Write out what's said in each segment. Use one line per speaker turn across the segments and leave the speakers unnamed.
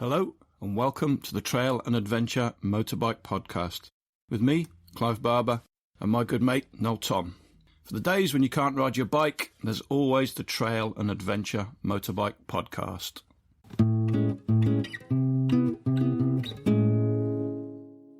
Hello and welcome to the Trail and Adventure Motorbike Podcast with me, Clive Barber, and my good mate, Noel Tom. For the days when you can't ride your bike, there's always the Trail and Adventure Motorbike Podcast.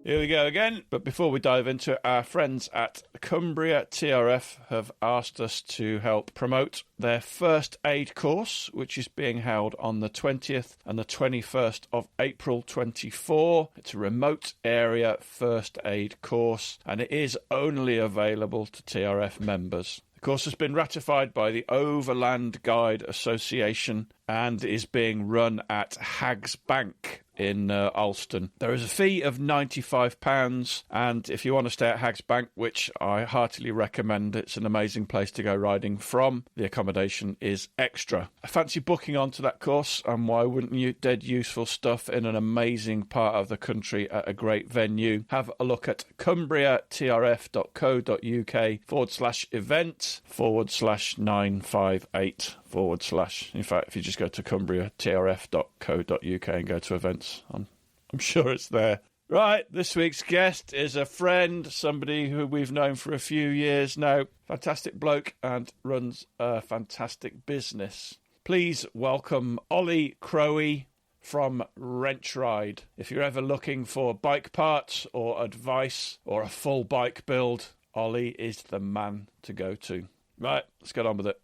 Here we go again, but before we dive into it, our friends at Cumbria TRF have asked us to help promote their first aid course, which is being held on the 20th and the 21st of April 24. It's a remote area first aid course, and it is only available to TRF members. The course has been ratified by the Overland Guide Association and is being run at Haggs Bank in Alston. There is a fee of £95, and if you want to stay at Haggs Bank, which I heartily recommend, it's an amazing place to go riding from, the accommodation is extra. I fancy booking onto that course, and why wouldn't you? Dead useful stuff in an amazing part of the country at a great venue. Have a look at cumbriatrf.co.uk/event/958/. In fact, if you just go to cumbriatrf.co.uk and go to events, I'm sure it's there. Right, this week's guest is a friend, somebody who we've known for a few years now. Fantastic bloke and runs a fantastic business. Please welcome Olly Crowie from Wrenchride. If you're ever looking for bike parts or advice or a full bike build, Olly is the man to go to. Right, let's get on with it.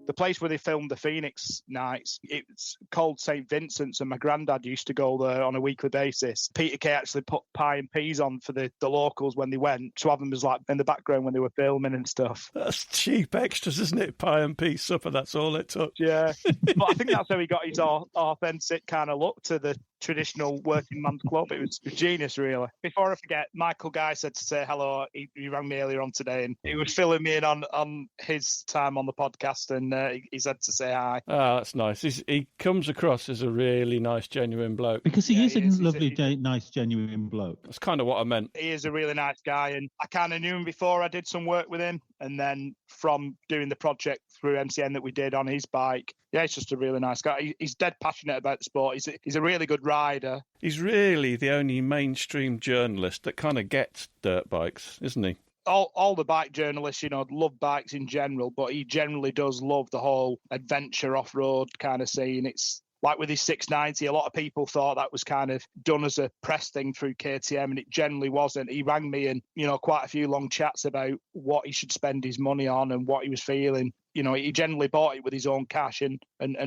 The place where they filmed the Phoenix nights, it's called St. Vincent's, and my granddad used to go there on a weekly basis. Peter Kay actually put pie and peas on for the locals when they went, to have them as like in the background when they were filming and stuff.
That's cheap extras, isn't it? Pie and peas supper, that's all it took.
Yeah, but I think that's how he got his authentic kind of look to the traditional working man's club. It was genius, really. Before I forget, Michael Guy said to say hello. He rang me earlier on today, and he was filling me in on his time on the podcast, and he said to say hi.
Oh, that's nice. He comes across as a really nice, genuine bloke.
Because he is a lovely, nice, genuine bloke.
That's kind of what I meant.
He is a really nice guy, and I kind of knew him before I did some work with him, and then from doing the project through MCN that we did on his bike, yeah, he's just a really nice guy. He's dead passionate about the sport. He's a really good rider.
He's really the only mainstream journalist that kind of gets dirt bikes, isn't he?
All the bike journalists, love bikes in general, but he generally does love the whole adventure off-road kind of scene. It's like with his 690, a lot of people thought that was kind of done as a press thing through KTM, and it generally wasn't. He rang me and, quite a few long chats about what he should spend his money on and what he was feeling. He generally bought it with his own cash and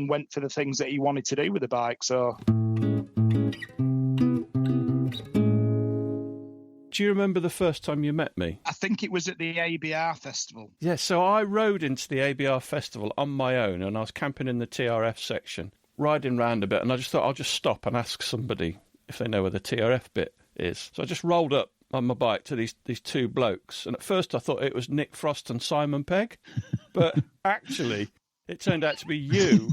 went for the things that he wanted to do with the bike. So,
do you remember the first time you met me?
I think it was at the ABR festival.
Yeah, so I rode into the ABR festival on my own, and I was camping in the TRF section, riding round a bit, and I just thought I'll just stop and ask somebody if they know where the TRF bit is. So I just rolled up on my bike to these two blokes, and at first I thought it was Nick Frost and Simon Pegg, but actually it turned out to be you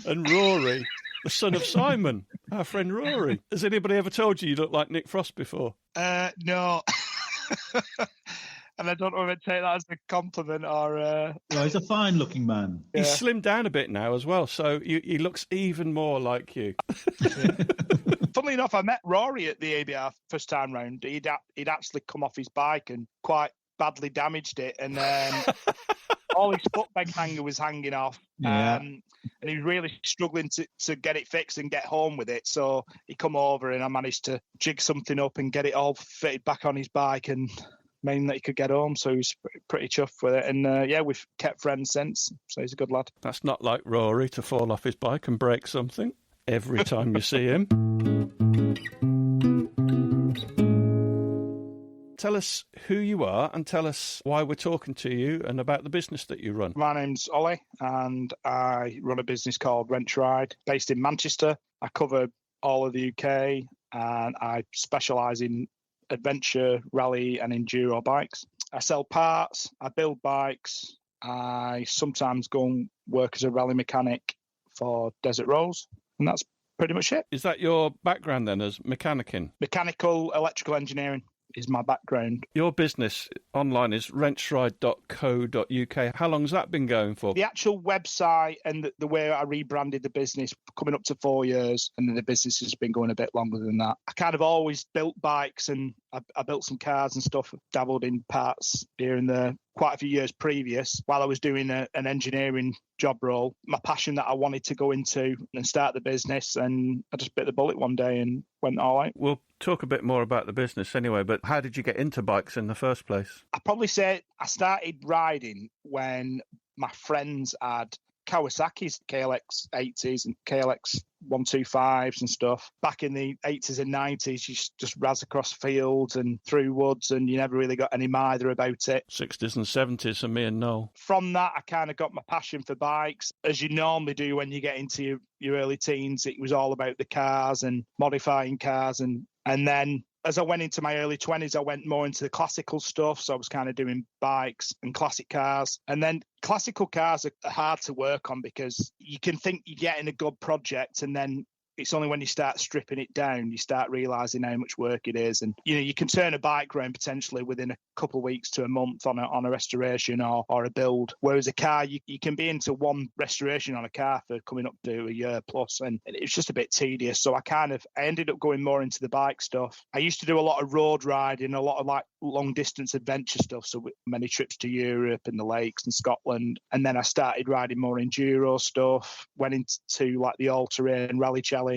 and Rory, the son of Simon, our friend Rory. Has anybody ever told you look like Nick Frost before?
No. And I don't know if I'd take that as a compliment or...
No, he's a fine-looking man.
Yeah. He's slimmed down a bit now as well, so he looks even more like you.
Funnily enough, I met Rory at the ABR first time round. He'd actually come off his bike and quite badly damaged it, and all his foot peg hanger was hanging off.
Yeah.
And he was really struggling to get it fixed and get home with it. So he come over, and I managed to jig something up and get it all fitted back on his bike, and mean that he could get home, so he was pretty chuffed with it. And we've kept friends since, so he's a good lad.
That's not like Rory to fall off his bike and break something every time you see him. Tell us who you are and tell us why we're talking to you and about the business that you run.
My name's Olly, and I run a business called Wrenchride, based in Manchester. I cover all of the UK, and I specialise in adventure, rally and enduro bikes. I sell parts, I build bikes, I sometimes go and work as a rally mechanic for Desert Rose, and that's pretty much it.
Is that your background then, as mechanicking?
Mechanical, electrical engineering. is my background.
Your business online is wrenchride.co.uk. How long's that been going for?
The actual website and the way I rebranded the business, coming up to 4 years, and then the business has been going a bit longer than that. I kind of always built bikes, and I built some cars and stuff, dabbled in parts here and there quite a few years previous while I was doing an engineering job role. My passion that I wanted to go into and start the business, and I just bit the bullet one day and went all right.
We'll talk a bit more about the business anyway, but how did you get into bikes in the first place?
I'd probably say I started riding when my friends had Kawasaki's KLX 80s and KLX 125s and stuff. Back in the 80s and 90s, you just razz across fields and through woods, and you never really got any mither about it.
60s and 70s for me and Noel.
From that, I kind of got my passion for bikes, as you normally do when you get into your early teens. It was all about the cars and modifying cars, and then as I went into my early 20s, I went more into the classical stuff. So I was kind of doing bikes and classic cars. And then classical cars are hard to work on because you can think you're getting a good project, and then it's only when you start stripping it down, you start realising how much work it is. And, you can turn a bike around potentially within a couple of weeks to a month on a restoration or a build. Whereas a car, you can be into one restoration on a car for coming up to a year plus. And it's just a bit tedious. So I ended up going more into the bike stuff. I used to do a lot of road riding, a lot of like long distance adventure stuff. So many trips to Europe and the lakes and Scotland. And then I started riding more enduro stuff, went into like the all-terrain rally challenge,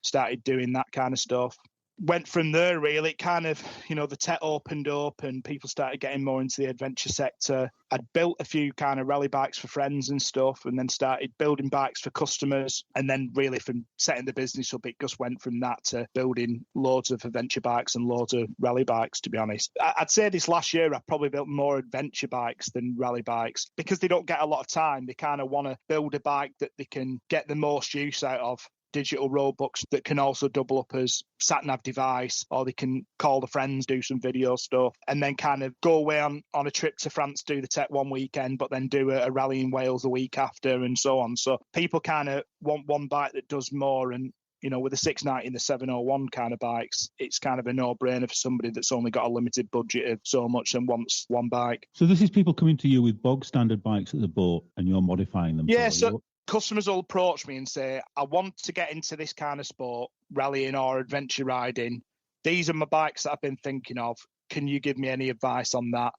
started doing that kind of stuff. Went from there, really. Kind of, the tech opened up and people started getting more into the adventure sector. I'd built a few kind of rally bikes for friends and stuff, and then started building bikes for customers. And then really from setting the business up, it just went from that to building loads of adventure bikes and loads of rally bikes, to be honest. I'd say this last year, I've probably built more adventure bikes than rally bikes because they don't get a lot of time. They kind of want to build a bike that they can get the most use out of. Digital road books that can also double up as sat-nav device, or they can call the friends, do some video stuff, and then kind of go away on a trip to France, do the tech one weekend, but then do a rally in Wales the week after, and so on. So people kind of want one bike that does more, and with the 690 and the 701 kind of bikes, it's kind of a no-brainer for somebody that's only got a limited budget of so much and wants one bike.
So this is people coming to you with bog standard bikes that they bought, and you're modifying them.
Yeah, so customers will approach me and say, I want to get into this kind of sport, rallying or adventure riding. These are my bikes that I've been thinking of. Can you give me any advice on that?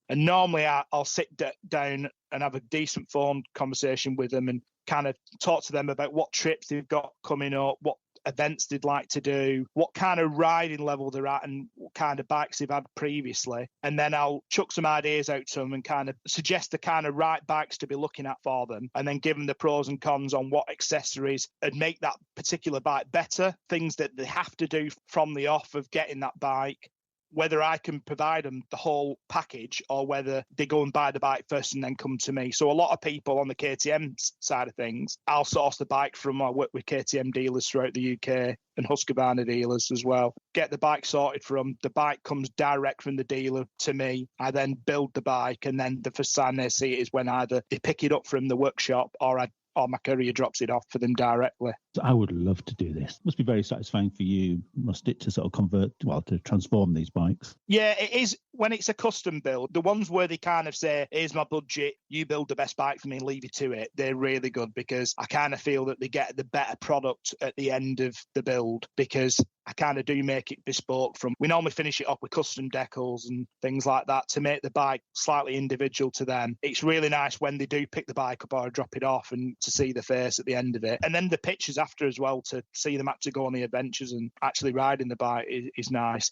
And normally I'll sit down and have a decent phone conversation with them and kind of talk to them about what trips they've got coming up, what events they'd like to do, what kind of riding level they're at, and what kind of bikes they've had previously. And then I'll chuck some ideas out to them and kind of suggest the kind of right bikes to be looking at for them, and then give them the pros and cons on what accessories would make that particular bike better, things that they have to do from the off of getting that bike, whether I can provide them the whole package or whether they go and buy the bike first and then come to me. So a lot of people on the KTM side of things, I'll source the bike from, I work with KTM dealers throughout the UK and Husqvarna dealers as well. Get the bike sorted from, the bike comes direct from the dealer to me. I then build the bike, and then the first time they see it is when either they pick it up from the workshop or my courier drops it off for them directly.
I would love to do this. Must be very satisfying for you, must it, to sort of to transform these bikes?
Yeah, it is. When it's a custom build, the ones where they kind of say, here's my budget, you build the best bike for me and leave it to it, they're really good because I kind of feel that they get the better product at the end of the build, because I kind of do make it bespoke. We normally finish it off with custom decals and things like that to make the bike slightly individual to them. It's really nice when they do pick the bike up or drop it off and to see the face at the end of it. And then the pictures after as well, to see them actually go on the adventures and actually riding the bike is nice.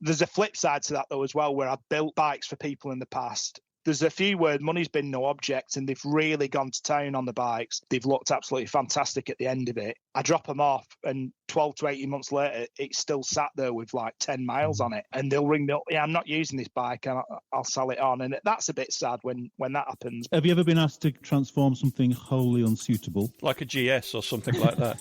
There's a flip side to that though as well, where I've built bikes for people in the past. There's a few where money's been no object and they've really gone to town on the bikes. They've looked absolutely fantastic at the end of it. I drop them off and 12 to 18 months later, it's still sat there with like 10 miles on it. And they'll ring me up, yeah, I'm not using this bike, and I'll sell it on. And that's a bit sad when that happens.
Have you ever been asked to transform something wholly unsuitable?
Like a GS or something like that?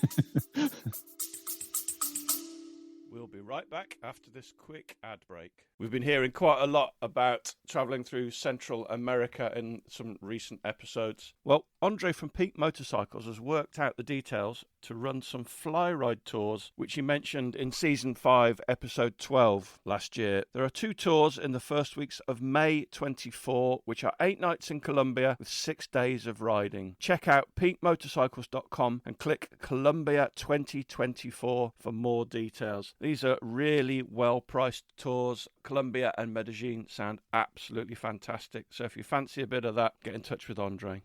We'll be right back after this quick ad break. We've been hearing quite a lot about travelling through Central America in some recent episodes. Well, Andre from Peak Motorcycles has worked out the details to run some fly ride tours, which he mentioned in Season 5, Episode 12 last year. There are 2 tours in the first weeks of May 24, which are 8 nights in Colombia with 6 days of riding. Check out peakmotorcycles.com and click Colombia 2024 for more details. These are really well-priced tours. Colombia and Medellin sound absolutely fantastic. So if you fancy a bit of that, get in touch with Andre.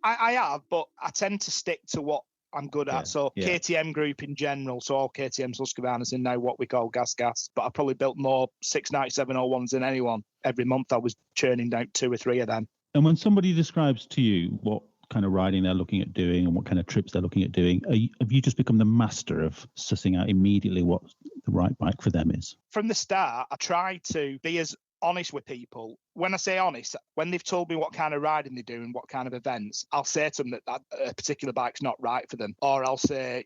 I have, but I tend to stick to what I'm good at. So KTM group in general, so all KTM's Husqvarnas in now what we call gas. But I probably built more 69701s than anyone. Every month I was churning out 2 or 3 of them.
And when somebody describes to you what kind of riding they're looking at doing and what kind of trips they're looking at doing, have you just become the master of sussing out immediately what the right bike for them is?
From the start, I try to be as honest with people. When I say honest, when they've told me what kind of riding they do and what kind of events, I'll say to them that a particular bike's not right for them. Or I'll say,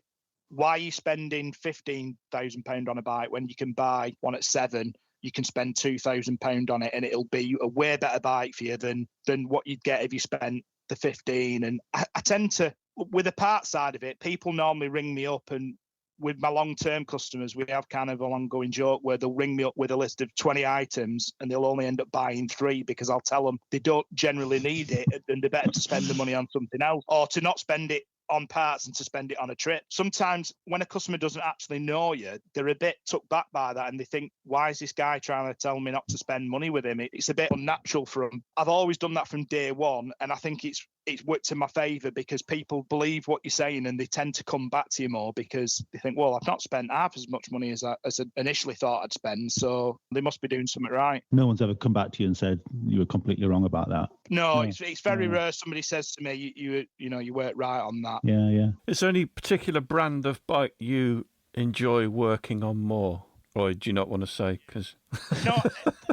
why are you spending £15,000 on a bike when you can buy one at 7? You can spend £2,000 on it and it'll be a way better bike for you than what you'd get if you spent the 15. And I tend to, with the part side of it, people normally ring me up, and with my long-term customers, we have kind of an ongoing joke where they'll ring me up with a list of 20 items and they'll only end up buying 3 because I'll tell them they don't generally need it and they're better to spend the money on something else, or to not spend it on parts and to spend it on a trip. Sometimes when a customer doesn't actually know you, they're a bit took back by that and they think, why is this guy trying to tell me not to spend money with him? It's a bit unnatural for them. I've always done that from day one, and I think it's worked in my favour because people believe what you're saying and they tend to come back to you more because they think, well, I've not spent half as much money as I initially thought I'd spend, so they must be doing something right.
No one's ever come back to you and said you were completely wrong about that?
No. It's very rare somebody says to me, you weren't right on that.
Yeah.
Is there any particular brand of bike you enjoy working on more? Or do you not want to say? Because
no,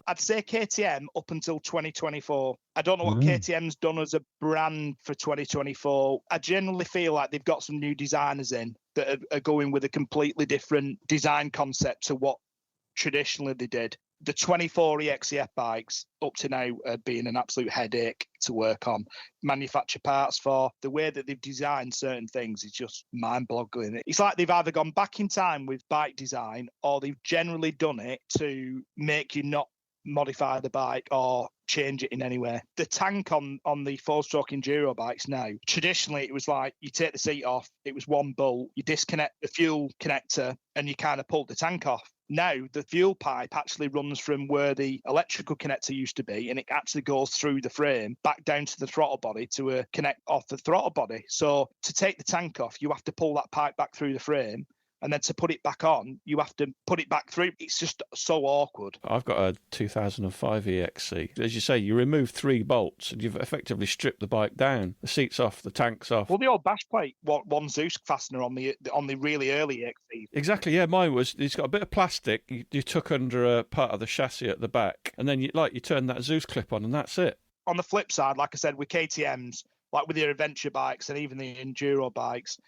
I'd say KTM up until 2024. I don't know what KTM's done as a brand for 2024. I generally feel like they've got some new designers in that are going with a completely different design concept to what traditionally they did. The 24 EXCF bikes up to now are being an absolute headache to work on. Manufacture parts for the way that they've designed certain things is just mind-boggling. It's like they've either gone back in time with bike design or they've generally done it to make you not modify the bike or change it in any way. The tank on the 4-stroke enduro bikes now, traditionally it was like you take the seat off, it was one bolt, you disconnect the fuel connector and you kind of pulled the tank off. Now, the fuel pipe actually runs from where the electrical connector used to be, and it actually goes through the frame back down to the throttle body to connect off the throttle body. So to take the tank off, you have to pull that pipe back through the frame, and then to put it back on, you have to put it back through. It's just so awkward.
I've got a 2005 EXC. As you say, you remove 3 bolts and you've effectively stripped the bike down. The seat's off, the tank's off.
Well, the old bash plate, one Zeus fastener on the really early EXC.
Exactly, yeah. Mine was, it's got a bit of plastic you took under a part of the chassis at the back, and then you turn that Zeus clip on and that's it.
On the flip side, like I said, with KTMs, like with your adventure bikes and even the enduro bikes,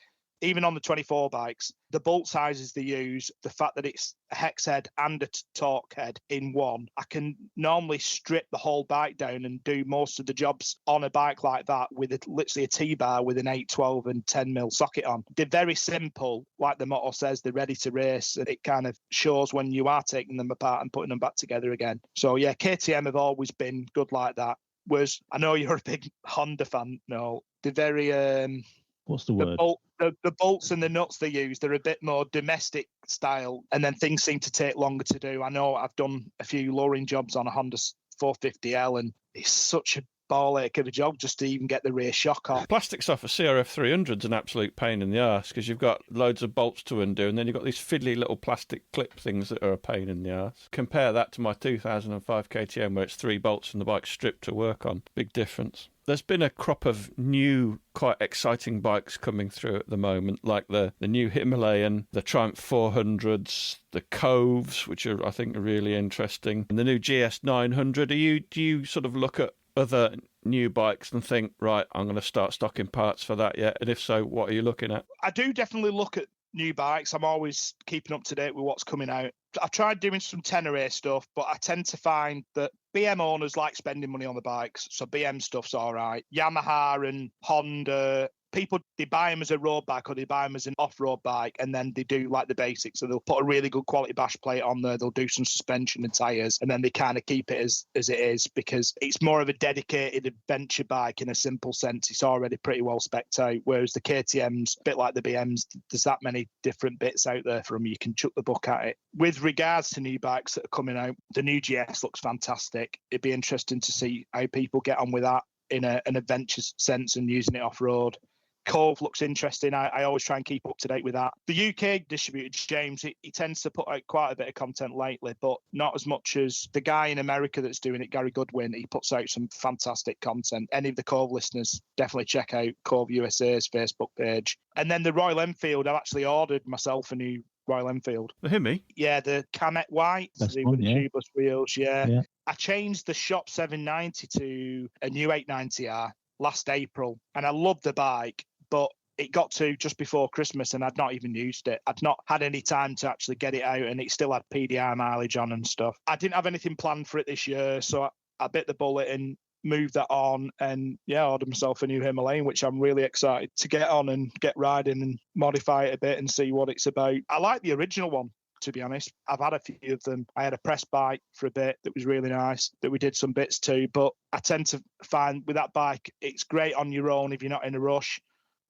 even on the 24 bikes, the bolt sizes they use, the fact that it's a hex head and a torque head in one, I can normally strip the whole bike down and do most of the jobs on a bike like that with literally a T-bar with an 812 and 10mm socket on. They're very simple, like the motto says, they're ready to race, and it kind of shows when you are taking them apart and putting them back together again. So yeah, KTM have always been good like that. Whereas I know you're a big Honda fan, no, they're very...
What's the word?
The bolts and the nuts they use, they're a bit more domestic style, and then things seem to take longer to do. I know I've done a few lowering jobs on a Honda 450L, and it's such a ball ache of a job just to even get the rear shock off.
Plastics off a CRF 300's an absolute pain in the arse because you've got loads of bolts to undo, and then you've got these fiddly little plastic clip things that are a pain in the arse. Compare that to my 2005 KTM where it's 3 bolts and the bike's stripped to work on. Big difference. There's been a crop of new, quite exciting bikes coming through at the moment, like the new Himalayan, the Triumph 400s, the Coves, which are, I think, are really interesting, and the new GS 900. Do you sort of look at other new bikes and think, right, I'm going to start stocking parts for that yet? And if so, what are you looking at?
I do definitely look at new bikes. I'm always keeping up to date with what's coming out. I've tried doing some Tenere stuff, but I tend to find that BM owners like spending money on the bikes, so BM stuff's all right. Yamaha and Honda, people, they buy them as a road bike or they buy them as an off-road bike, and then they do like the basics. So they'll put a really good quality bash plate on there, they'll do some suspension and tyres, and then they kind of keep it as it is, because it's more of a dedicated adventure bike in a simple sense. It's already pretty well spec'd out, whereas the KTM's, a bit like the BM's, there's that many different bits out there for them. You can chuck the book at it. With regards to new bikes that are coming out, the new GS looks fantastic. It'd be interesting to see how people get on with that in an adventure sense and using it off-road. Cove looks interesting. I always try and keep up to date with that. The UK distributor, James, he tends to put out quite a bit of content lately, but not as much as the guy in America that's doing it, Gary Goodwin. He puts out some fantastic content. Any of the Cove listeners, definitely check out Cove USA's Facebook page. And then the Royal Enfield, I've actually ordered myself a new Royal Enfield.
The Hemi?
Yeah, the Camet White, with the tubeless wheels, yeah. I changed the shop 790 to a new 890R last April, and I love the bike, but it got to just before Christmas and I'd not even used it. I'd not had any time to actually get it out, and it still had PDI mileage on and stuff. I didn't have anything planned for it this year, so I bit the bullet and moved that on, and ordered myself a new Himalayan, which I'm really excited to get on and get riding and modify it a bit and see what it's about. I like the original one, to be honest. I've had a few of them. I had a press bike for a bit that was really nice, that we did some bits to, but I tend to find with that bike, it's great on your own if you're not in a rush,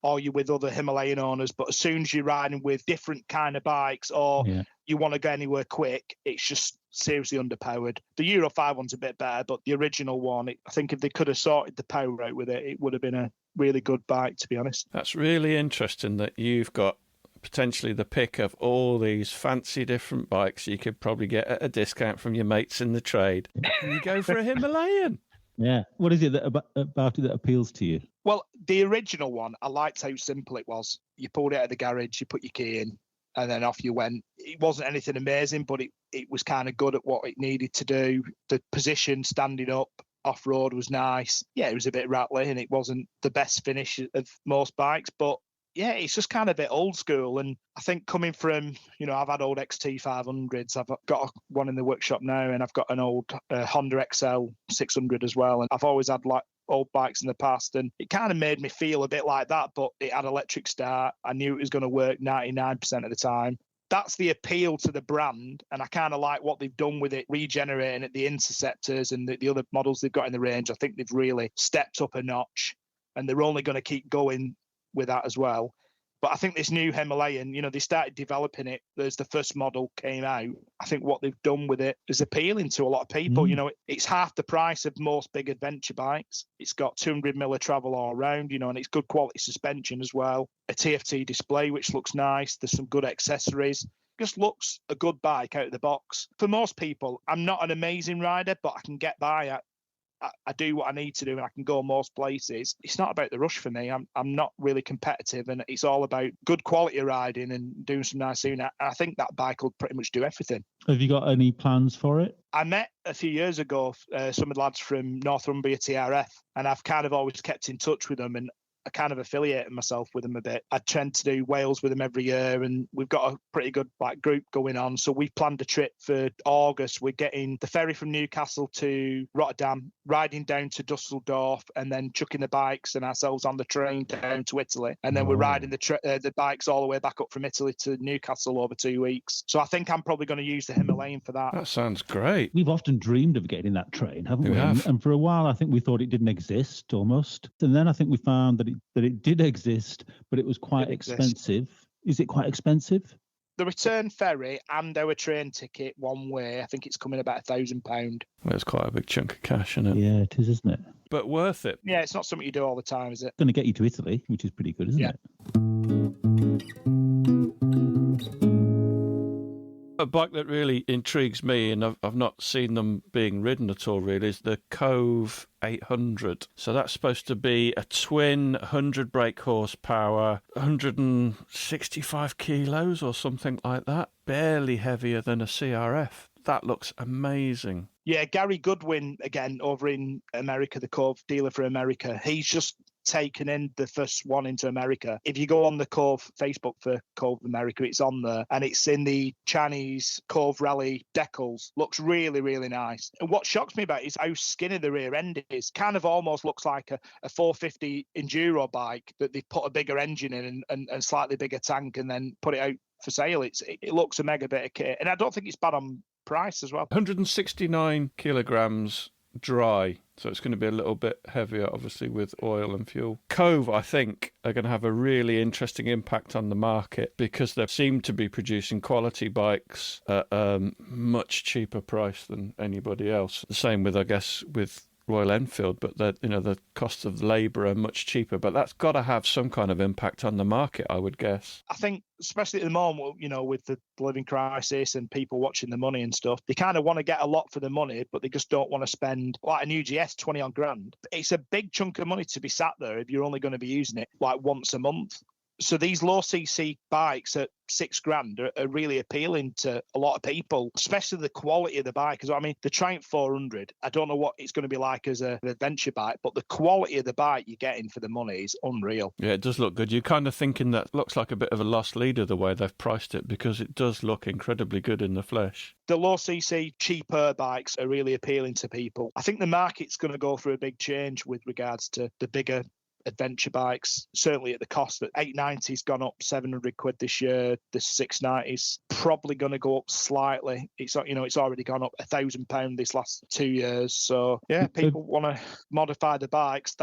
or you're with other Himalayan owners. But as soon as you're riding with different kind of bikes, or you want to go anywhere quick, it's just seriously underpowered. The Euro 5 one's a bit better, but the original one, I think if they could have sorted the power out with it, it would have been a really good bike, to be honest.
That's really interesting that you've got potentially the pick of all these fancy different bikes you could probably get at a discount from your mates in the trade. And you go for a Himalayan.
Yeah. What is it about it that appeals to you?
Well, the original one, I liked how simple it was. You pulled it out of the garage, you put your key in, and then off you went. It wasn't anything amazing, but it was kind of good at what it needed to do. The position standing up off-road was nice. Yeah, it was a bit rattly, and it wasn't the best finish of most bikes, but yeah, it's just kind of a bit old school. And I think coming from, I've had old XT500s. I've got one in the workshop now, and I've got an old Honda XL 600 as well. And I've always had like old bikes in the past, and it kind of made me feel a bit like that, but it had electric start. I knew it was going to work 99% of the time. That's the appeal to the brand, and I kind of like what they've done with it, regenerating it, the Interceptors and the other models they've got in the range. I think they've really stepped up a notch, and they're only going to keep going with that as well. But I think this new Himalayan, they started developing it as the first model came out. I think what they've done with it is appealing to a lot of people. It's half the price of most big adventure bikes. It's got 200 mil of travel all around, and it's good quality suspension as well. A TFT display, which looks nice. There's some good accessories. Just looks a good bike out of the box. For most people, I'm not an amazing rider, but I can get by. I do what I need to do, and I can go most places. It's not about the rush for me. I'm not really competitive, and it's all about good quality riding and doing some nice tuning. I think that bike will pretty much do everything.
Have you got any plans for it?
I met a few years ago some of the lads from Northumbria TRF, and I've kind of always kept in touch with them, and I kind of affiliated myself with them a bit. I tend to do Wales with them every year, and we've got a pretty good group going on. So we've planned a trip for August. We're getting the ferry from Newcastle to Rotterdam, riding down to Dusseldorf, and then chucking the bikes and ourselves on the train down to Italy. And then we're riding the bikes all the way back up from Italy to Newcastle over 2 weeks. So I think I'm probably going to use the Himalayan for that.
That sounds great.
We've often dreamed of getting that train, haven't we?
We have.
And for a while, I think we thought it didn't exist almost. And then I think we found that it did exist, but it was quite expensive. Is it quite expensive?
The return ferry and our train ticket one way, I think it's coming about £1,000.
Well, it's quite a big chunk of cash, isn't it?
Yeah, it is, isn't it?
But worth it.
Yeah, it's not something you do all the time, is it?
It's going to get you to Italy, which is pretty good, isn't it?
A bike that really intrigues me, and I've not seen them being ridden at all really, is the Cove 800. So that's supposed to be a twin 100 brake horsepower, 165 kilos or something like that. Barely heavier than a CRF. That looks amazing. Yeah,
Gary Goodwin, again, over in America, the Cove dealer for America, he's just taken in the first one into America. If you go on the Cove Facebook for Cove America, it's on there, and it's in the Chinese Cove Rally decals. Looks really, really nice. And what shocks me about it is how skinny the rear end is. Kind of almost looks like a 450 enduro bike that they put a bigger engine in and slightly bigger tank and then put it out for sale. It looks a mega bit of kit, and I don't think it's bad on price as well.
169 kilograms dry, so it's going to be a little bit heavier, obviously, with oil and fuel. Cove, I think, are going to have a really interesting impact on the market because they seem to be producing quality bikes at a much cheaper price than anybody else. The same with, I guess, with Royal Enfield, but the costs of labour are much cheaper. But that's got to have some kind of impact on the market, I would guess.
I think, especially at the moment, with the living crisis and people watching the money and stuff, they kind of want to get a lot for the money, but they just don't want to spend like a new GS 20 odd grand. It's a big chunk of money to be sat there if you're only going to be using it like once a month. So these low CC bikes at $6,000 are really appealing to a lot of people, especially the quality of the bike. Because I mean, the Triumph 400, I don't know what it's going to be like as an adventure bike, but the quality of the bike you're getting for the money is unreal.
Yeah, it does look good. You're kind of thinking that looks like a bit of a lost leader the way they've priced it, because it does look incredibly good in the flesh.
The low CC, cheaper bikes are really appealing to people. I think the market's going to go through a big change with regards to the bigger adventure bikes, certainly at the cost. That 890's gone up £700 this year. The 690's probably going to go up slightly. It's already gone up £1,000 this last 2 years. So yeah, people want to modify the bikes.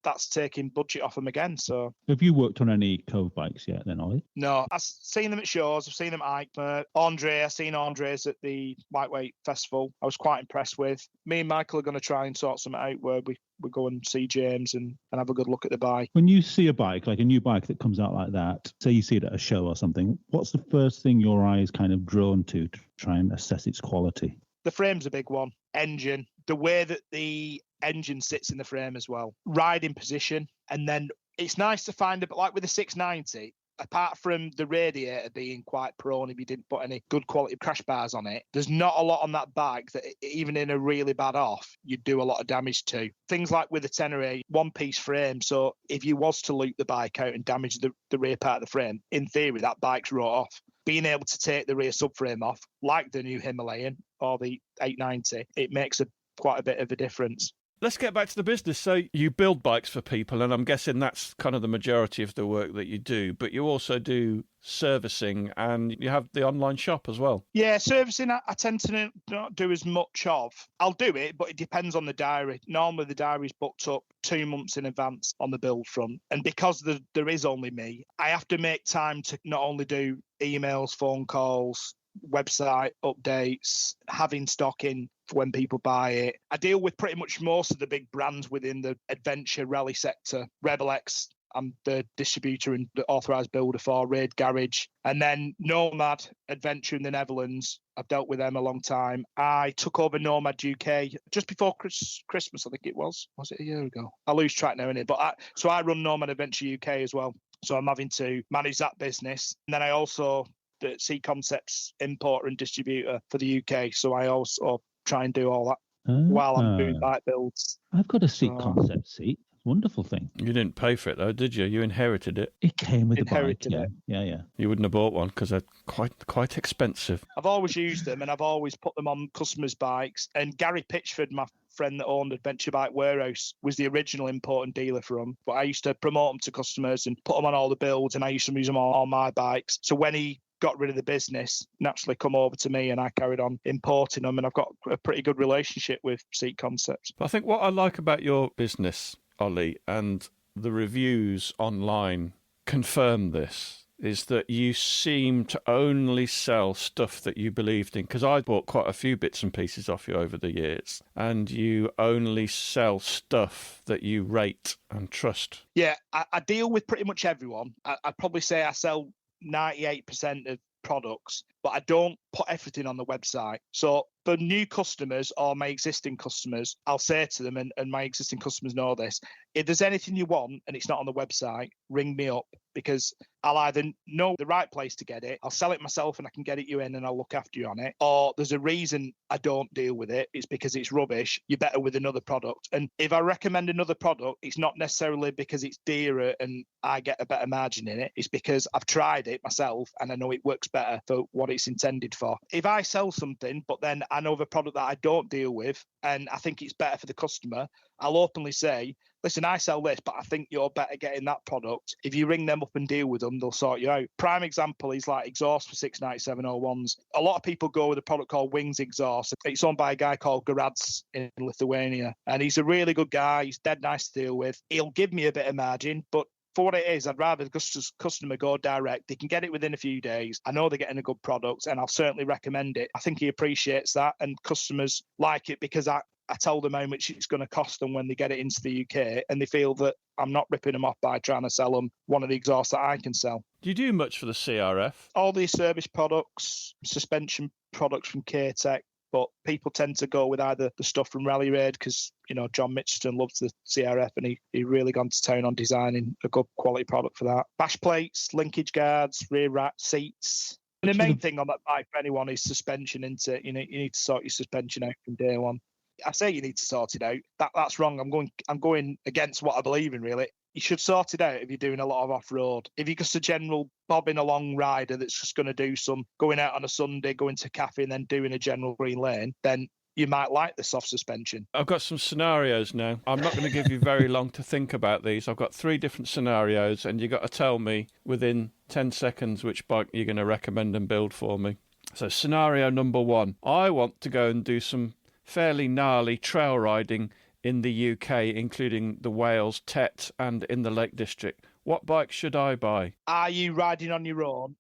That's taking budget off them again. So,
have you worked on any Cove bikes yet then, Ollie?
No, I've seen them at shows. I've seen them at EICMA. I've seen Andre's at the Lightweight Festival. I was quite impressed with. Me and Michael are going to try and sort something out where we go and see James and have a good look at the bike.
When you see a bike, like a new bike that comes out like that, say you see it at a show or something, what's the first thing your eye is kind of drawn to try and assess its quality?
The frame's a big one. Engine, the way that the engine sits in the frame as well. Riding position, and then it's nice to find it, but like with the 690, apart from the radiator being quite prone if you didn't put any good quality crash bars on it, there's not a lot on that bike that even in a really bad off, you'd do a lot of damage to. Things like with the Tenere, one-piece frame, so if you was to loop the bike out and damage the rear part of the frame, in theory, that bike's wrote off. Being able to take the rear subframe off, like the new Himalayan or the 890, it makes quite a bit of a difference.
Let's get back to the business. So you build bikes for people, and I'm guessing that's kind of the majority of the work that you do, but you also do servicing and you have the online shop as well.
Yeah, servicing I tend to not do as much of. I'll do it, but it depends on the diary. Normally the diary's booked up 2 months in advance on the build front. And because there is only me, I have to make time to not only do emails, phone calls, website updates, having stock in for when people buy it. I deal with pretty much most of the big brands within the adventure rally sector. Rebel X, I'm the distributor and the authorised builder for Raid Garage. And then Nomad Adventure in the Netherlands, I've dealt with them a long time. I took over Nomad UK just before Christmas, I think it was. Was it a year ago? I lose track now, innit? But I run Nomad Adventure UK as well. So I'm having to manage that business. And then I also the C Concepts importer and distributor for the UK. So I also try and do all that while I'm doing bike builds.
I've got a seat concept seat. Wonderful thing.
You didn't pay for it though, did you? You inherited it.
It came with the bike.
It.
Yeah.
You wouldn't have bought one because they're quite expensive.
I've always used them and I've always put them on customers' bikes. And Gary Pitchford, my friend that owned Adventure Bike Warehouse, was the original import and dealer for them. But I used to promote them to customers and put them on all the builds, and I used to use them on my bikes. So when he got rid of the business, naturally come over to me and I carried on importing them, and I've got a pretty good relationship with Seat Concepts.
But I think what I like about your business, Ollie, and the reviews online confirm this, is that you seem to only sell stuff that you believed in. Because I bought quite a few bits and pieces off you over the years, and you only sell stuff that you rate and trust.
Yeah, I deal with pretty much everyone. I'd probably say I sell 98% of products but I don't put everything on the website. So for new customers or my existing customers, I'll say to them, and my existing customers know this, if there's anything you want and it's not on the website, ring me up, because I'll either know the right place to get it, I'll sell it myself and I can get it you in and I'll look after you on it, or there's a reason I don't deal with it, it's because it's rubbish, you're better with another product. And if I recommend another product, it's not necessarily because it's dearer and I get a better margin in it, it's because I've tried it myself and I know it works better for what it's intended for. If I sell something, but then I know of a product that I don't deal with and I think it's better for the customer, I'll openly say, listen, I sell this, but I think you're better getting that product. If you ring them up and deal with them, they'll sort you out. Prime example is like exhaust for 69701s. A lot of people go with a product called Wings Exhaust. It's owned by a guy called Garads in Lithuania. And he's a really good guy. He's dead nice to deal with. He'll give me a bit of margin, but for what it is, I'd rather the customer go direct. They can get it within a few days. I know they're getting a good product and I'll certainly recommend it. I think he appreciates that and customers like it because I tell them how much it's going to cost them when they get it into the UK and they feel that I'm not ripping them off by trying to sell them one of the exhausts that I can sell.
Do you do much for the CRF?
All these service products, suspension products from K-Tech, but people tend to go with either the stuff from Wrenchride because, you know, John Mitchelton loves the CRF and he really gone to town on designing a good quality product for that. Bash plates, linkage guards, rear rack seats. And the main thing on that bike for anyone is suspension. You need to sort your suspension out from day one. I say you need to sort it out. That's wrong. I'm going against what I believe in, really. You should sort it out if you're doing a lot of off-road. If you're just a general bobbing along rider that's just going to do some going out on a Sunday, going to a cafe and then doing a general green lane, then you might like the soft suspension.
I've got some scenarios now. I'm not going to give you very long to think about these. I've got 3 different scenarios and you've got to tell me within 10 seconds which bike you're going to recommend and build for me. So scenario number 1, I want to go and do some fairly gnarly trail riding in the UK, including the Wales, Tet and in the Lake District. What bike should I buy?
Are you riding on your own?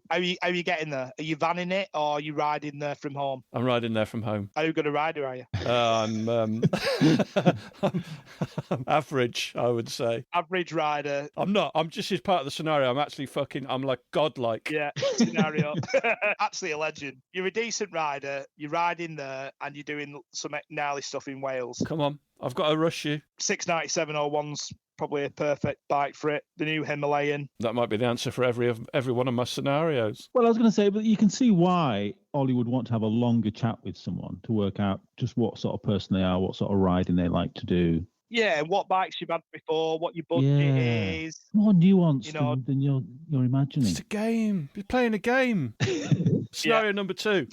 How are you getting there? Are you vanning it or are you riding there from home?
I'm riding there from home.
How good a rider are you?
I'm average, I would say.
Average rider.
I'm not. I'm just as part of the scenario. I'm like godlike.
Yeah, scenario. Absolutely a legend. You're a decent rider. You're riding there and you're doing some gnarly stuff in Wales.
Come on. I've got to rush you.
69701's probably a perfect bike for it. The new Himalayan.
That might be the answer for every one of my scenarios.
Well, I was going to say, but you can see why Ollie would want to have a longer chat with someone to work out just what sort of person they are, what sort of riding they like to do.
Yeah, and what bikes you've had before, what your budget is.
More nuanced than you're imagining.
It's a game. You're playing a game. Scenario number 2.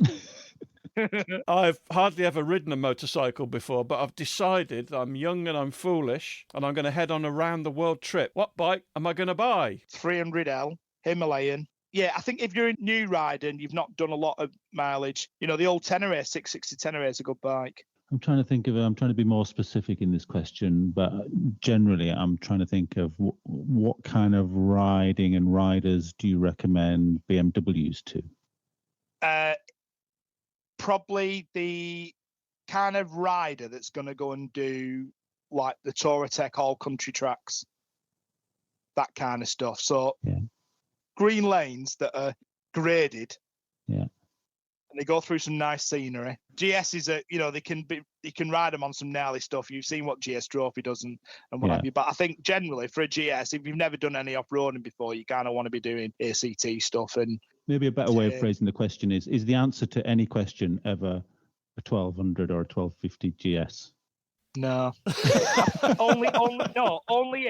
I've hardly ever ridden a motorcycle before, but I've decided I'm young and I'm foolish and I'm going to head on a round the world trip. What bike am I going to buy?
300L, Himalayan. Yeah, I think if you're a new rider and you've not done a lot of mileage, the old Tenere, 660 Tenere is a good bike.
I'm trying to be more specific in this question, but generally I'm trying to think of what kind of riding and riders do you recommend BMWs to?
Probably the kind of rider that's going to go and do like the Touratech all country tracks, that kind of stuff. So green lanes that are graded. Yeah. And they go through some nice scenery. GS is they can ride them on some gnarly stuff. You've seen what GS Trophy does and what have you. But I think generally for a GS, if you've never done any off-roading before, you kind of want to be doing ACT stuff. And
maybe a better way of phrasing the question is the answer to any question ever a 1200 or a 1250 GS?
No. only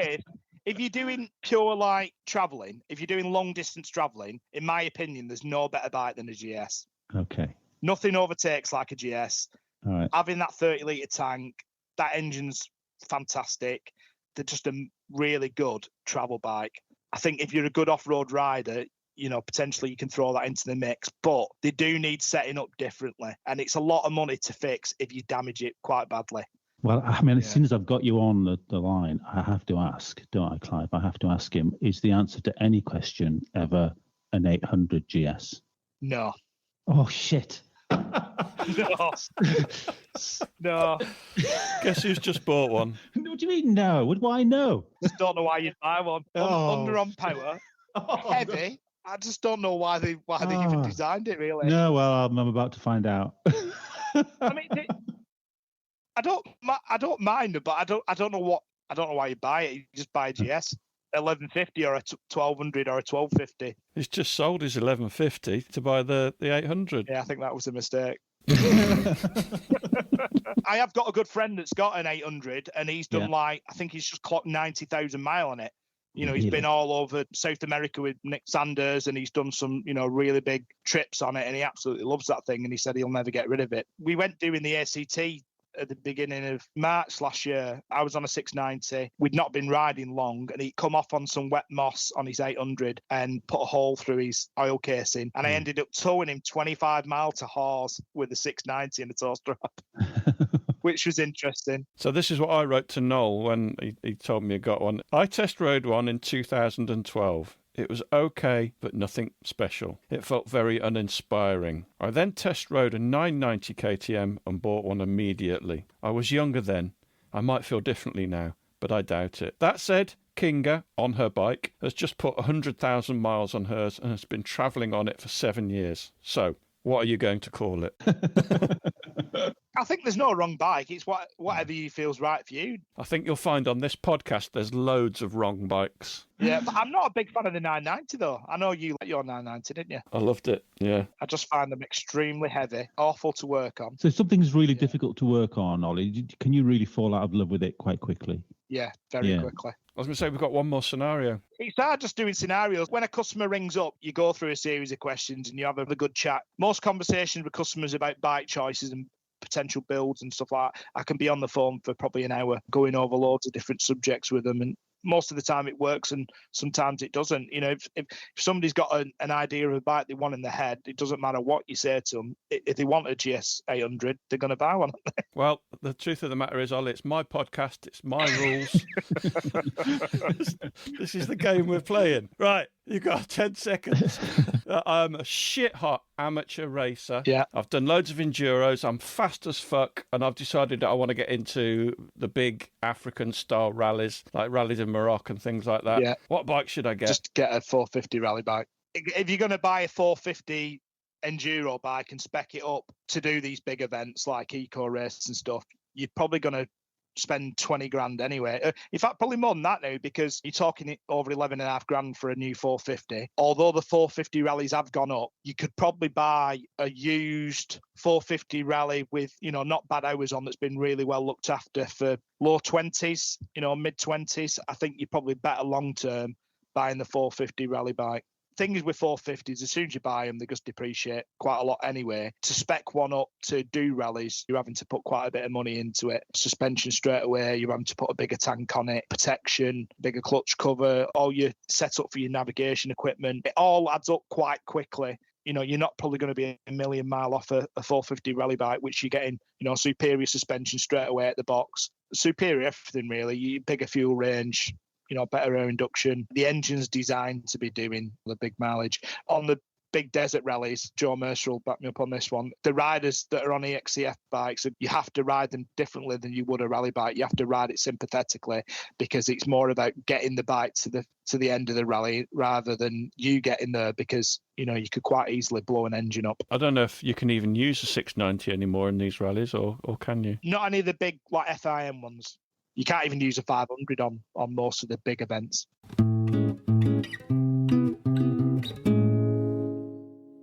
if you're doing pure like traveling, if you're doing long distance traveling, in my opinion, there's no better bike than a GS.
Okay.
Nothing overtakes like a GS.
All right.
Having that 30-litre tank, that engine's fantastic. They're just a really good travel bike. I think if you're a good off-road rider, potentially you can throw that into the mix, but they do need setting up differently. And it's a lot of money to fix if you damage it quite badly.
Well, I mean, as soon as I've got you on the line, I have to ask, don't I, Clive? I have to ask him, is the answer to any question ever an 800 GS?
No.
Oh, shit.
No.
Guess who's just bought one?
What do you mean, no? What do I know?
Just don't know why you'd buy one. Under on power. heavy. I just don't know why they even designed it, really.
No, well, I'm about to find out.
I mean, I don't mind it, but I don't know why you buy it. You just buy a GS 1150 or a 1200 or a 1250.
He's just sold his 1150 to buy the 800.
Yeah, I think that was a mistake. I have got a good friend that's got an 800, and he's done I think he's just clocked 90,000 miles on it. You know, he's been all over South America with Nick Sanders, and he's done some, really big trips on it, and he absolutely loves that thing, and he said he'll never get rid of it. We went doing the ACT at the beginning of March last year. I was on a 690. We'd not been riding long, and he'd come off on some wet moss on his 800 and put a hole through his oil casing, and I ended up towing him 25 miles to Hawes with a 690 and a tow strap. Which was interesting.
So this is what I wrote to Noel when he told me he got one. I test rode one in 2012. It was okay, but nothing special. It felt very uninspiring. I then test rode a 990 KTM and bought one immediately. I was younger then. I might feel differently now, but I doubt it. That said, Kinga, on her bike, has just put 100,000 miles on hers and has been travelling on it for 7 years. So, what are you going to call it?
I think there's no wrong bike. It's whatever you feels right for you.
I think you'll find on this podcast there's loads of wrong bikes.
Yeah, but I'm not a big fan of the 990 though. I know you like your 990, didn't you?
I loved it, yeah.
I just find them extremely heavy, awful to work on.
So if something's really difficult to work on, Ollie, can you really fall out of love with it quite quickly?
Yeah, very quickly.
I was going to say, we've got one more scenario.
It's hard just doing scenarios. When a customer rings up, you go through a series of questions and you have a good chat. Most conversations with customers about bike choices and potential builds and stuff like that, I can be on the phone for probably an hour going over loads of different subjects with them, and most of the time it works and sometimes it doesn't. If somebody's got an idea of a bike they want in their head, it doesn't matter what you say to them. If they want a GS 800, they're going to buy one.
Well, the truth of the matter is, Ollie, it's my podcast, it's my rules. This is the game we're playing. Right, you've got 10 seconds. I'm a shit-hot amateur racer.
Yeah.
I've done loads of enduros. I'm fast as fuck, and I've decided that I want to get into the big African-style rallies, like rallies in Morocco and things like that.
Yeah.
What bike should I get?
Just get a 450 rally bike. If you're going to buy a 450 enduro bike and spec it up to do these big events like eco races and stuff, you're probably going to spend 20 grand anyway. In fact, probably more than that now, because you're talking over 11.5 grand for a new 450. Although the 450 rallies have gone up, you could probably buy a used 450 rally with, not bad hours on, that's been really well looked after for low 20s, mid 20s. I think you're probably better long term buying the 450 rally bike. Thing is with 450s, as soon as you buy them, they just depreciate quite a lot anyway. To spec one up to do rallies, you're having to put quite a bit of money into it. Suspension straight away, you're having to put a bigger tank on it, protection, bigger clutch cover, all your set up for your navigation equipment. It all adds up quite quickly. You're not probably going to be a million mile off a 450 rally bike, which you're getting, superior suspension straight away at the box. Superior everything, really. You bigger fuel range, better air induction. The engine's designed to be doing the big mileage. On the big desert rallies, Joe Mercer will back me up on this one, the riders that are on EXCF bikes, you have to ride them differently than you would a rally bike. You have to ride it sympathetically, because it's more about getting the bike to the end of the rally rather than you getting there, because you could quite easily blow an engine up.
I don't know if you can even use a 690 anymore in these rallies, or can you?
Not any of the big like FIM ones. You can't even use a 500 on most of the big events.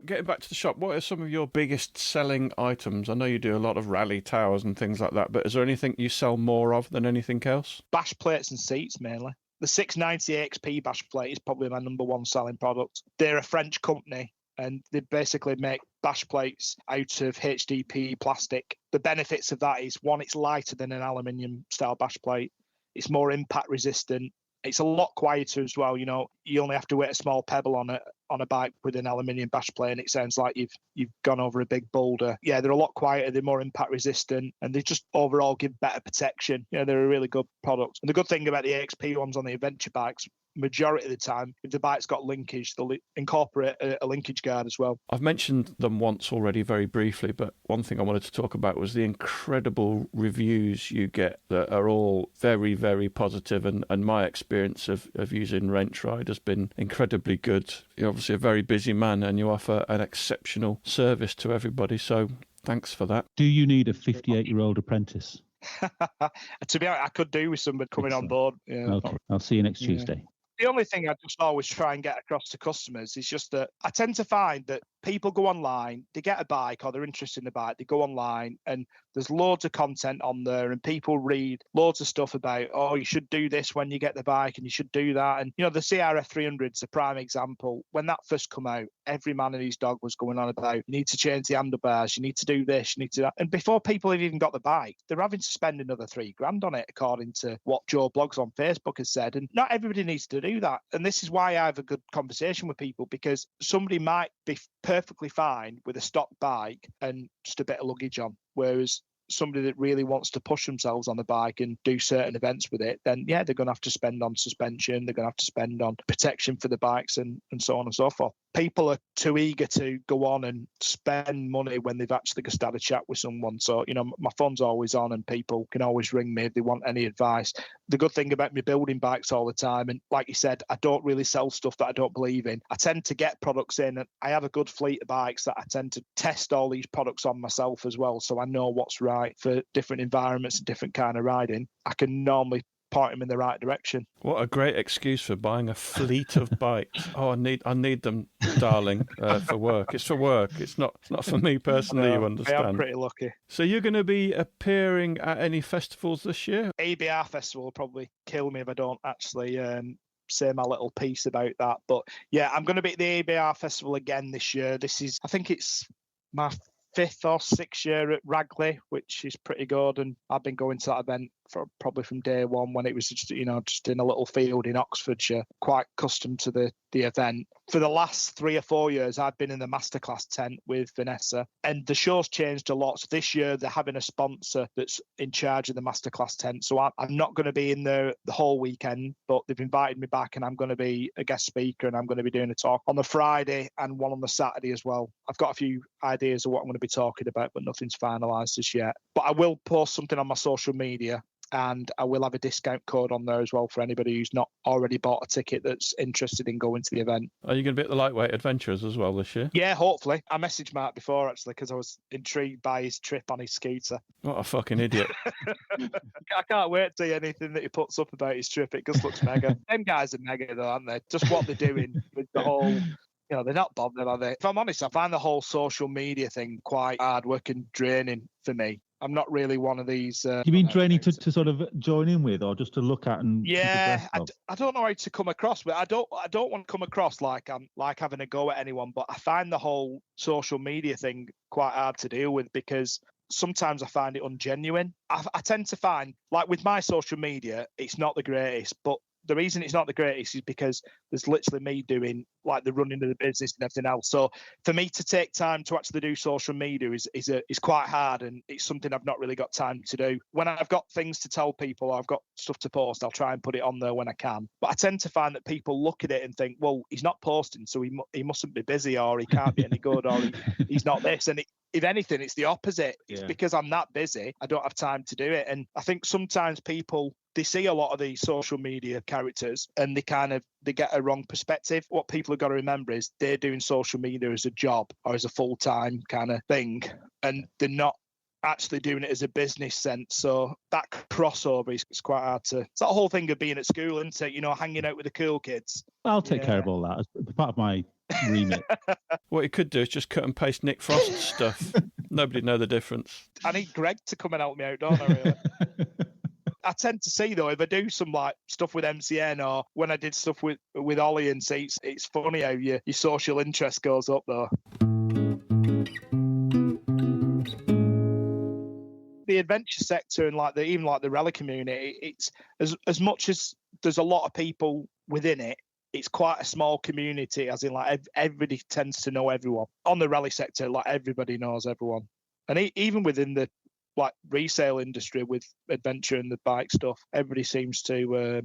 Getting back to the shop, what are some of your biggest selling items? I know you do a lot of rally towers and things like that, but is there anything you sell more of than anything else?
Bash plates and seats, mainly. The 690 XP bash plate is probably my number one selling product. They're a French company, and they basically make bash plates out of HDPE plastic. The benefits of that is, one, it's lighter than an aluminium style bash plate. It's more impact resistant. It's a lot quieter as well. You only have to weight a small pebble on a bike with an aluminium bash plate, and it sounds like you've gone over a big boulder. Yeah, they're a lot quieter. They're more impact resistant, and they just overall give better protection. They're a really good product. And the good thing about the XP ones on the adventure bikes, majority of the time, if the bike's got linkage, they'll incorporate a linkage guard as well.
I've mentioned them once already very briefly, but one thing I wanted to talk about was the incredible reviews you get that are all very, very positive, and my experience of using Wrenchride has been incredibly good. You're obviously a very busy man and you offer an exceptional service to everybody, so thanks for that.
Do you need a 58-year-old apprentice?
To be honest, I could do with somebody coming on board. Yeah.
Okay, I'll see you next Tuesday.
The only thing I just always try and get across to customers is just that I tend to find that people go online, they get a bike or they're interested in the bike, they go online and there's loads of content on there and people read loads of stuff about, oh, you should do this when you get the bike and you should do that. And, the CRF 300 is a prime example. When that first come out, every man and his dog was going on about, you need to change the handlebars, you need to do this, you need to do that. And before people have even got the bike, they're having to spend another $3,000 on it, according to what Joe Blogs on Facebook has said. And not everybody needs to do that. And this is why I have a good conversation with people, because somebody might be perfectly fine with a stock bike and just a bit of luggage on, whereas somebody that really wants to push themselves on the bike and do certain events with it, then they're going to have to spend on suspension, they're going to have to spend on protection for the bikes and so on and so forth. People are too eager to go on and spend money when they've actually just had a chat with someone. So, my phone's always on and people can always ring me if they want any advice. The good thing about me building bikes all the time, and like you said, I don't really sell stuff that I don't believe in. I tend to get products in, and I have a good fleet of bikes that I tend to test all these products on myself as well. So I know what's right for different environments and different kind of riding. I can normally point them in the right direction.
What a great excuse for buying a fleet of bikes. Oh, I need them, darling, for work. It's for work. It's not for me personally, you understand.
I'm pretty lucky.
So you're going to be appearing at any festivals this year?
ABR Festival will probably kill me if I don't actually say my little piece about that. But yeah, I'm going to be at the ABR Festival again this year. I think it's my 5th or 6th year at Ragley, which is pretty good. And I've been going to that event probably from day one, when it was just in a little field in Oxfordshire, quite accustomed to the event. For the last 3 or 4 years, I've been in the masterclass tent with Vanessa, and the show's changed a lot. So this year they're having a sponsor that's in charge of the masterclass tent. So I'm not going to be in there the whole weekend, but they've invited me back and I'm going to be a guest speaker, and I'm going to be doing a talk on the Friday and one on the Saturday as well. I've got a few ideas of what I'm going to be talking about, but nothing's finalised as yet. But I will post something on my social media, and I will have a discount code on there as well for anybody who's not already bought a ticket that's interested in going to the event.
Are you going to be at the Lightweight Adventures as well this year?
Yeah, hopefully. I messaged Mark before, actually, because I was intrigued by his trip on his scooter.
What a fucking idiot.
I can't wait to see anything that he puts up about his trip. It just looks mega. Them guys are mega, though, aren't they? Just what they're doing with the whole... they're not bothered, are they? If I'm honest, I find the whole social media thing quite hard work and draining for me. I'm not really one of these...
you mean draining to sort of join in with, or just to look at and...
Yeah, I don't know how to come across, but I don't want to come across like I'm like having a go at anyone, but I find the whole social media thing quite hard to deal with, because sometimes I find it ungenuine. I tend to find, like with my social media, it's not the greatest, but the reason it's not the greatest is because there's literally me doing like the running of the business and everything else. So for me to take time to actually do social media is quite hard, and it's something I've not really got time to do. When I've got things to tell people or I've got stuff to post, I'll try and put it on there when I can. But I tend to find that people look at it and think, well, he's not posting, so he mustn't be busy, or he can't be any good, or he's not this. And if anything, it's the opposite. It's because I'm that busy, I don't have time to do it. And I think sometimes people, they see a lot of these social media characters and they get a wrong perspective. What people have got to remember is they're doing social media as a job or as a full-time kind of thing, and they're not actually doing it as a business sense. So that crossover is quite hard to... It's that whole thing of being at school, isn't it? Hanging out with the cool kids.
I'll take care of all that as part of my remit.
What you could do is just cut and paste Nick Frost's stuff. Nobody'd know the difference.
I need Greg to come and help me out, don't I, really? I tend to see, though, if I do some like stuff with MCN, or when I did stuff with Olly, and see, it's funny how your social interest goes up, though. The adventure sector and even the rally community, it's as much as there's a lot of people within it, it's quite a small community, as in like everybody tends to know everyone. On the rally sector, like everybody knows everyone. And even within the like resale industry with adventure and the bike stuff, everybody seems to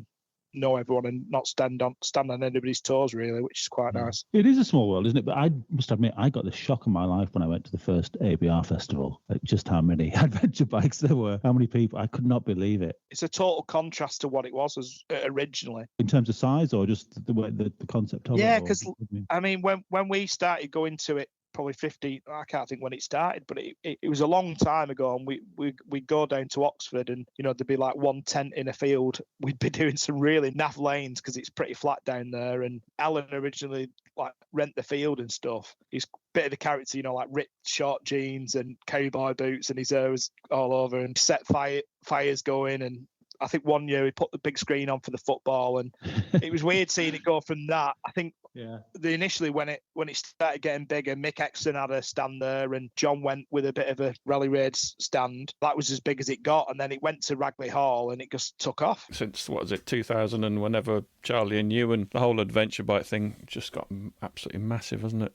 know everyone and not stand on anybody's toes, really, which is quite nice.
It is a small world, isn't it? But I must admit, I got the shock of my life when I went to the first ABR festival, at just how many adventure bikes there were, how many people. I could not believe it.
It's a total contrast to what it was originally.
In terms of size, or just the way the concept of it?
Yeah, because I mean, when we started going to it, probably 50, I can't think when it started, but it was a long time ago, and we'd go down to Oxford, and there'd be like one tent in a field. We'd be doing some really naff lanes because it's pretty flat down there, and Alan originally like rent the field and stuff. He's a bit of the character, like ripped short jeans and cowboy boots, and his hair was all over, and set fires going. And I think one year he put the big screen on for the football, and it was weird seeing it go from that. I think initially when it started getting bigger, Mick Exton had a stand there, and John went with a bit of a Rally Raids stand. That was as big as it got, and then it went to Ragley Hall, and it just took off.
Since, 2000, and whenever Charlie and you, and the whole adventure bike thing just got absolutely massive, hasn't it?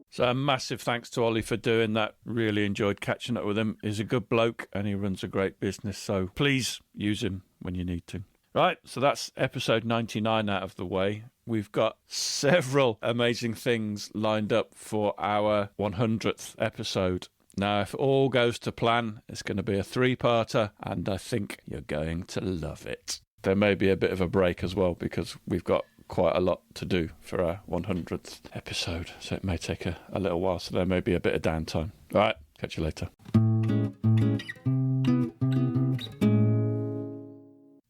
So a massive thanks to Ollie for doing that. Really enjoyed catching up with him. He's a good bloke and he runs a great business, so please use him when you need to. Right, so that's episode 99 out of the way. We've got several amazing things lined up for our 100th episode. Now, if all goes to plan, it's going to be a 3-parter, and I think you're going to love it. There may be a bit of a break as well, because we've got quite a lot to do for our 100th episode, so it may take a little while, so there may be a bit of downtime. All right, catch you later.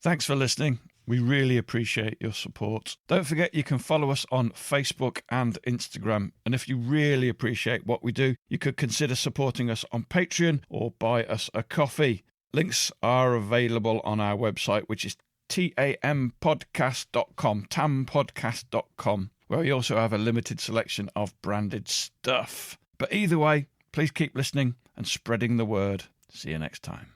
Thanks for listening. We really appreciate your support. Don't forget you can follow us on Facebook and Instagram, and if you really appreciate what we do, you could consider supporting us on Patreon or buy us a coffee. Links are available on our website, which is tampodcast.com, tampodcast.com, where we also have a limited selection of branded stuff. But either way, please keep listening and spreading the word. See you next time.